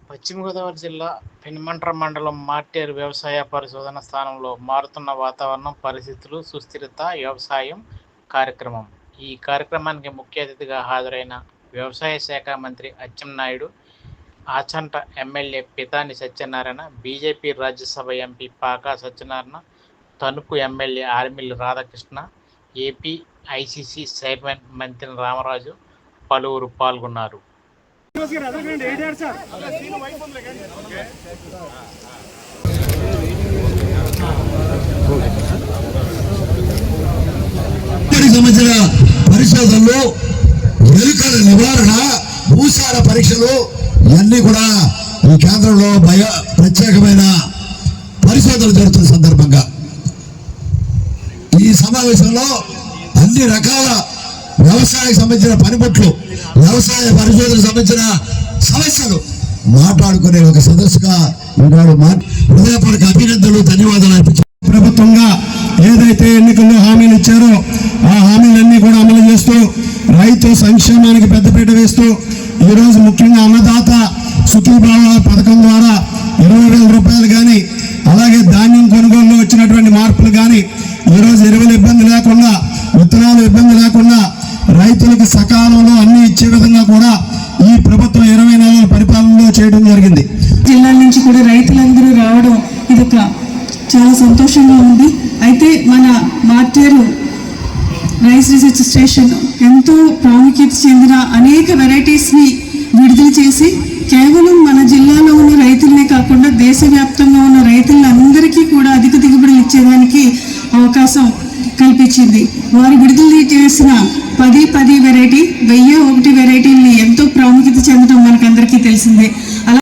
పశ్చిమ గోదావరి జిల్లా పెనుమంట్ర మండలం మార్టేరు వ్యవసాయ పరిశోధన స్థానంలో మారుతున్న వాతావరణం పరిస్థితులు సుస్థిరత వ్యవసాయం కార్యక్రమం. ఈ కార్యక్రమానికి ముఖ్య అతిథిగా హాజరైన వ్యవసాయ శాఖ మంత్రి Atchannaidu, Achanta MLA Pithani Satyanarayana, BJP Rajya Sabha MP Paka Satyanarayana, Tanuku MLA Arimilli Radhakrishna, AP ICC chairman మంత్రి రామరాజు పలువురు పాల్గొన్నారు. సంబంధించిన పరిశోధనలు, ఎలుకల నివారణ, భూసార పరీక్షలు ఇవన్నీ కూడా ఈ కేంద్రంలో ప్రత్యేకమైన పరిశోధనలు జరుగుతున్న సందర్భంగా ఈ సమావేశంలో అన్ని రకాల వ్యవసాయానికి సంబంధించిన పనిముట్లు, వ్యవసాయ పరిశోధనకు సంబంధించిన సమస్యలు మాట్లాడుకునే ఒక సదస్సుగా ఈనాడు హృదయపూర్వక అభినందనలు, ధన్యవాదాలు అర్పించారు. ప్రభుత్వంగా ఏదైతే ఎన్నికల్లో హామీలు ఇచ్చారో ఆ హామీలన్నీ కూడా అమలు చేస్తూ రైతు సంక్షేమానికి పెద్దపీట వేస్తూ ఈరోజు ముఖ్యంగా అన్నదాత సుఖీభావ పథకం ద్వారా 20,000 రూపాయలు కానీ, అలాగే ధాన్యం కొనుగోలులో వచ్చినటువంటి మార్పులు కానీ, ఈరోజు ఎరువుల ఇబ్బంది లేకుండా, విత్తనాలు ఇబ్బంది లేకుండా రైతులకు సకాలంలో అన్ని ఇచ్చే విధంగా కూడా ఈ ప్రభుత్వం 20 నెలల పరిపాలనలో చేయడం జరిగింది. జిల్లాల నుంచి కూడా రైతులందరూ రావడం ఇది చాలా సంతోషంగా ఉంది. అయితే మన మార్టేరు రైస్ రీసెర్చ్ స్టేషన్ ఎంతో ప్రాముఖ్యత చెందిన అనేక వెరైటీస్ని విడుదల చేసి కేవలం మన జిల్లాలో ఉన్న రైతులనే కాకుండా దేశవ్యాప్తంగా ఉన్న రైతులందరికీ కూడా అధిక దిగుబడులు ఇచ్చేదానికి అవకాశం కల్పించింది. వారు విడుదల చేసిన 10 వెరైటీ 1001 వెరైటీని ఎంతో ప్రాముఖ్యత చెందడం మనకందరికీ తెలిసిందే. అలా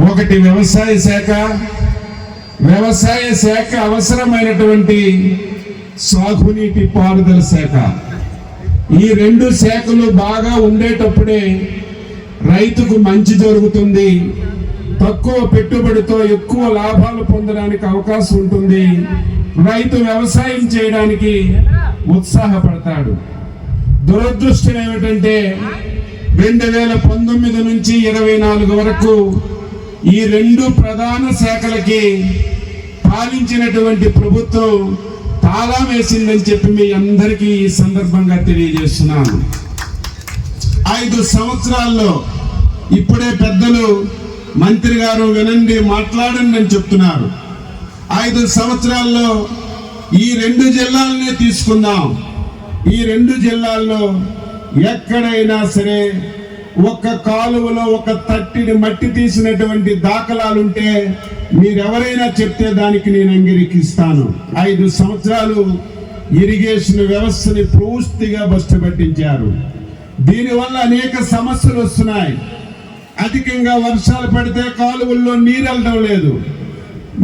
ఒకటి వ్యవసాయ శాఖ అవసరమైనటువంటి సాగునీటి పారుదల శాఖ. ఈ రెండు శాఖలు బాగా ఉండేటప్పుడే రైతుకు మంచి జరుగుతుంది, తక్కువ పెట్టుబడితో ఎక్కువ లాభాలు పొందడానికి అవకాశం ఉంటుంది, రైతు వ్యవసాయం చేయడానికి ఉత్సాహపడతాడు. దురదృష్టం ఏమిటంటే 2019 నుంచి 24 వరకు ఈ రెండు ప్రధాన శాఖలకి పాలించినటువంటి ప్రభుత్వం తాళం వేసిందని చెప్పి మీ అందరికీ ఈ సందర్భంగా తెలియజేస్తున్నాను. 5 సంవత్సరాల్లో ఇప్పుడే పెద్దలు మంత్రి గారు వినండి, మాట్లాడండి అని చెప్తున్నారు. 5 సంవత్సరాల్లో ఈ 2 జిల్లాలనే తీసుకుందాం. ఈ 2 జిల్లాల్లో ఎక్కడైనా సరే ఒక్క కాలువలో ఒక తట్టిని మట్టి తీసినటువంటి దాఖలాలుంటే మీరెవరైనా చెప్తే దానికి నేను అంగీకరిస్తాను. 5 సంవత్సరాలు ఇరిగేషన్ వ్యవస్థని పూర్తిగా బస్టుపట్టించారు. దీనివల్ల అనేక సమస్యలు వస్తున్నాయి. అధికంగా వర్షాలు పడితే కాలువల్లో నీరు వెళ్ళడం లేదు.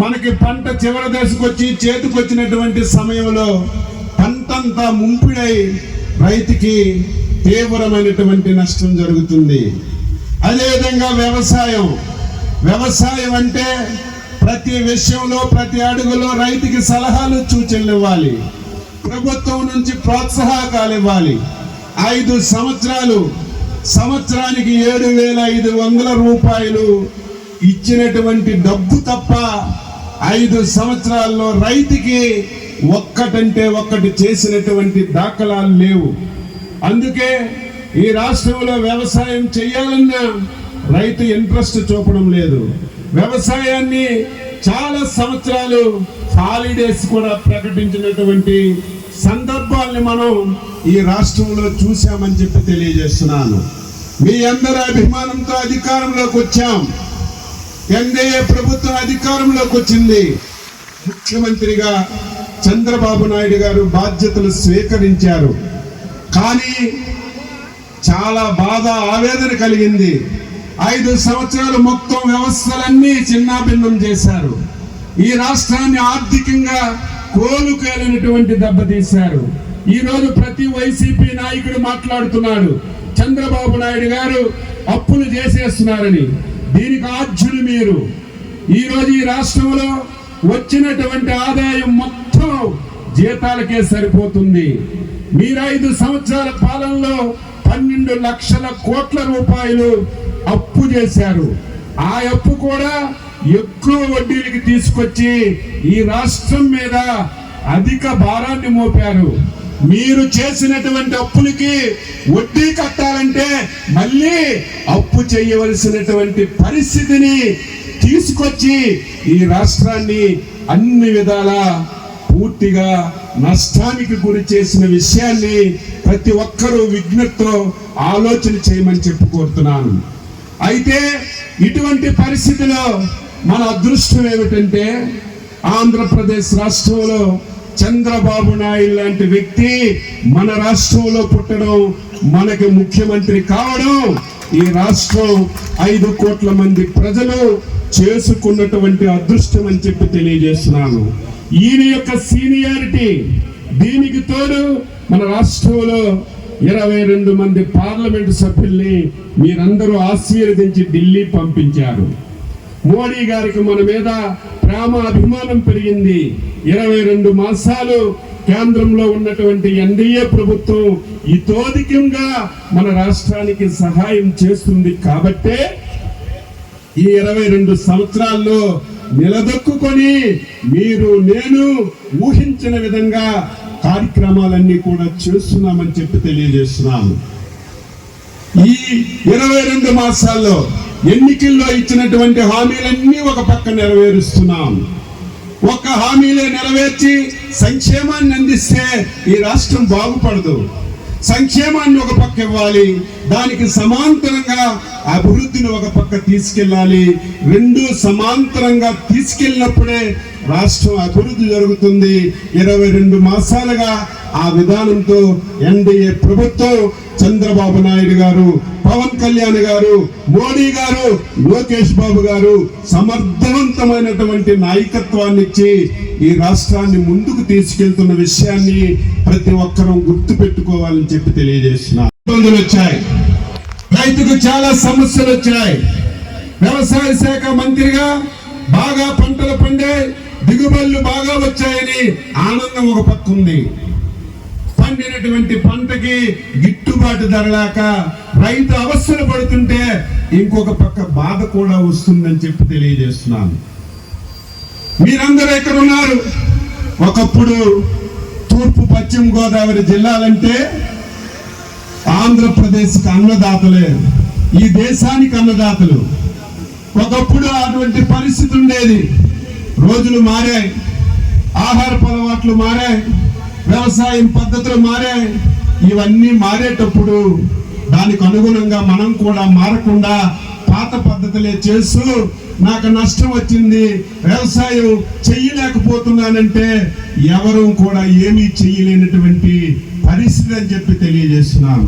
మనకి పంట చివరి దశకొచ్చి చేతికొచ్చినటువంటి సమయంలో పంటంతా ముంపిడై రైతుకి తీవ్రమైనటువంటి నష్టం జరుగుతుంది. అదేవిధంగా వ్యవసాయం అంటే ప్రతి విషయంలో ప్రతి అడుగులో రైతుకి సలహాలు సూచనలు ఇవ్వాలి, ప్రభుత్వం నుంచి ప్రోత్సాహకాలు ఇవ్వాలి. 5 సంవత్సరాలు సంవత్సరానికి 7,500 రూపాయలు ఇచ్చినటువంటి డబ్బు తప్ప 5 సంవత్సరాల్లో రైతుకి ఒక్కటంటే ఒక్కటి చేసినటువంటి దాఖలాలు లేవు. అందుకే ఈ రాష్ట్రంలో వ్యవసాయం చేయాలన్నా రైతు ఇంట్రెస్ట్ చూపడం లేదు. వ్యవసాయాన్ని చాలా సంవత్సరాలు హాలిడేస్ కూడా ప్రకటించినటువంటి సందర్భాల్ని మనం ఈ రాష్ట్రంలో చూశామని చెప్పి తెలియజేస్తున్నాను. మీ అందరి అభిమానంతో అధికారంలోకి వచ్చాం. ఎన్డీఏ ప్రభుత్వం అధికారంలోకి వచ్చింది. ముఖ్యమంత్రిగా చంద్రబాబు నాయుడు గారు బాధ్యతలు స్వీకరించారు. కానీ చాలా బాధ, ఆవేదన కలిగింది. 5 సంవత్సరాలు మొత్తం వ్యవస్థలన్నీ చిన్నాభిన్నం చేశారు. ఈ రాష్ట్రాన్ని ఆర్థికంగా కోలుకోలేనటువంటి దెబ్బతీశారు. ఈరోజు ప్రతి వైసీపీ నాయకుడు మాట్లాడుతున్నాడు చంద్రబాబు నాయుడు గారు అప్పులు చేసేస్తున్నారని. దీనికి ఆద్యులు మీరు. ఈరోజు ఈ రాష్ట్రంలో వచ్చినటువంటి ఆదాయం మొత్తం జీతాలకే సరిపోతుంది. మీరు 5 సంవత్సరాల పాలనలో 12 లక్షల కోట్ల రూపాయలు అప్పు చేశారు. ఆ అప్పు కూడా ఎక్కువ వడ్డీలకి తీసుకొచ్చి ఈ రాష్ట్రం మీద అధిక భారాన్ని మోపారు. మీరు చేసినటువంటి అప్పులకి వడ్డీ కట్టాలంటే మళ్ళీ అప్పు చేయవలసినటువంటి పరిస్థితిని తీసుకొచ్చి ఈ రాష్ట్రాన్ని అన్ని విధాలా పూర్తిగా నష్టానికి గురి చేసిన విషయాన్ని ప్రతి ఒక్కరూ విజ్ఞతతో ఆలోచన చేయమని చెప్పి కోరుతున్నాను. అయితే ఇటువంటి పరిస్థితిలో మన అదృష్టం ఏమిటంటే ఆంధ్రప్రదేశ్ రాష్ట్రంలో చంద్రబాబు నాయుడు లాంటి వ్యక్తి మన రాష్ట్రంలో పుట్టడం, మనకి ముఖ్యమంత్రి కావడం ఈ రాష్ట్రం 5 కోట్ల మంది ప్రజలు చేసుకున్నటువంటి అదృష్టం అని చెప్పి తెలియజేస్తున్నాను. ఈయన యొక్క సీనియారిటీ, దీనికి తోడు మన రాష్ట్రంలో 22 మంది పార్లమెంటు సభ్యుల్ని మీరందరూ ఆశీర్వదించి ఢిల్లీ పంపించారు. మోడీ గారికి మన మీద ప్రేమ అభిమానం పెరిగింది. 22 మాసాలు కేంద్రంలో ఉన్నటువంటి ఎన్డీఏ ప్రభుత్వం ఇతోధికంగా మన రాష్ట్రానికి సహాయం చేస్తుంది. కాబట్టే ఈ 22 సంవత్సరాల్లో నిలదొక్కుని మీరు నేను ఊహించిన విధంగా కార్యక్రమాలన్నీ కూడా చేస్తున్నామని చెప్పి తెలియజేస్తున్నాను. ఈ 22 మాసాల్లో ఎన్నికల్లో ఇచ్చినటువంటి హామీలన్నీ ఒక పక్క నెరవేరుస్తున్నాం. ఒక్క హామీలే నెరవేర్చి సంక్షేమాన్ని అందిస్తే ఈ రాష్ట్రం బాగుపడదు. సంక్షేమాన్ని ఒక పక్క ఇవ్వాలి, దానికి సమాంతరంగా అభివృద్ధిని ఒక పక్క తీసుకెళ్ళాలి. రెండు సమాంతరంగా తీసుకెళ్ళినప్పుడే రాష్ట్రం అభివృద్ధి జరుగుతుంది. 22 మాసాలుగా ఆ విధానంతో ఎన్డీఏ ప్రభుత్వం, చంద్రబాబు నాయుడు గారు, పవన్ కళ్యాణ్ గారు, మోడీ గారు, లోకేష్ బాబు గారు సమర్థవంతమైనటువంటి నాయకత్వాన్ని ఇచ్చి ఈ రాష్ట్రాన్ని ముందుకు తీసుకెళ్తున్న విషయాన్ని ప్రతి ఒక్కరూ గుర్తు పెట్టుకోవాలని చెప్పి తెలియజేస్తున్నారు. ఇబ్బందులు వచ్చాయి, రైతుకు చాలా సమస్యలు వచ్చాయి. వ్యవసాయ శాఖ మంత్రిగా బాగా పంటలు పండే, దిగుబడులు బాగా వచ్చాయని ఆనందం ఒక పక్క ఉంది. పండినటువంటి పంటకి గిట్టుబాటు ధర లేక రైతు అవస్థలు పడుతుంటే ఇంకొక పక్క బాధ కూడా వస్తుందని చెప్పి తెలియజేస్తున్నాను. మీరందరూ ఎక్కడ ఉన్నారు? ఒకప్పుడు తూర్పు పశ్చిమ గోదావరి జిల్లాలంటే ఆంధ్రప్రదేశ్కి అన్నదాతలే, ఈ దేశానికి అన్నదాతలు. ఒకప్పుడు అటువంటి పరిస్థితి ఉండేది. రోజులు మారాయి, ఆహారపు అలవాట్లు మారాయి, వ్యవసాయం పద్ధతులు మారాయి. ఇవన్నీ మారేటప్పుడు దానికి అనుగుణంగా మనం కూడా మారకుండా పాత పద్ధతులే చేస్తూ నాకు నష్టం వచ్చింది, వ్యవసాయం చెయ్యలేకపోతున్నానంటే ఎవరు కూడా ఏమీ చెయ్యలేనటువంటి పరిస్థితి అని చెప్పి తెలియజేస్తున్నాను.